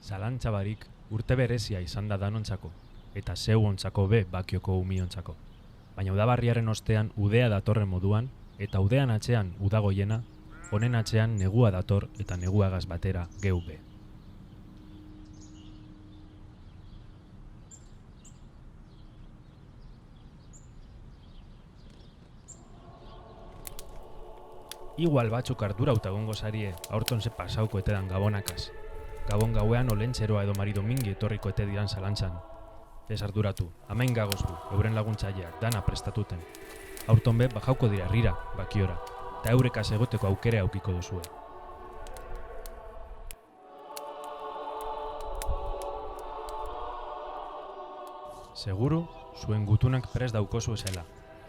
Zalantza barik urte berezia izan da danontzako, eta zeu ontzako be bakioko umiontzako. Baina udabarriaren ostean udea datorren moduan, eta udean atzean udagoiena, honen atzean negua dator eta neguagaz batera geu be. Igual batzuk ardurauta egongo zarie, aurton ze pasauko etedan gabonakaz. Gabon gauean olentxeroa edo Mari Domingi etorriko ete diran zalantzan. Ez arduratu, amain gagoztu, euren laguntzaileak, dana prestatuten. Aurton be, bajauko dira rira, bakiora, eta eurekaz egoteko aukere aukiko duzue. Seguru, zuen gutunak prest daukozu esela,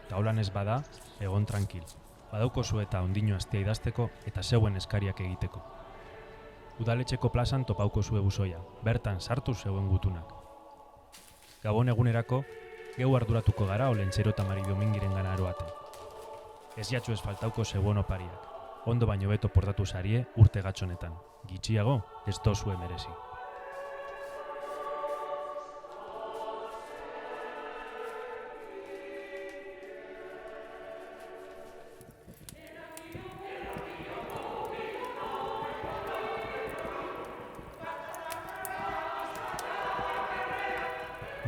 eta holan ez bada, egon tranquil. Badaukozu eta ondino astia idazteko eta zeuen eskariak egiteko. Udaletxeko plazan topauko zue buzoia, bertan sartu zeuen gutunak. Gabon egunerako, geu arduratuko gara olentxero eta Mari Domingiren gana aroaten. Ez jatzu ez faltauko zeuen opariak. Ondo baino beto portatu zarie urte gatzonetan. Gitxiago, ez dozue merezi.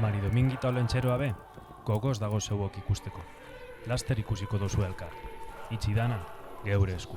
Mari Domingi eta olentxeroa be, gogoz dago zeuok ikusteko. Laster ikusiko dozu elkar. Itxi dana, geure esku.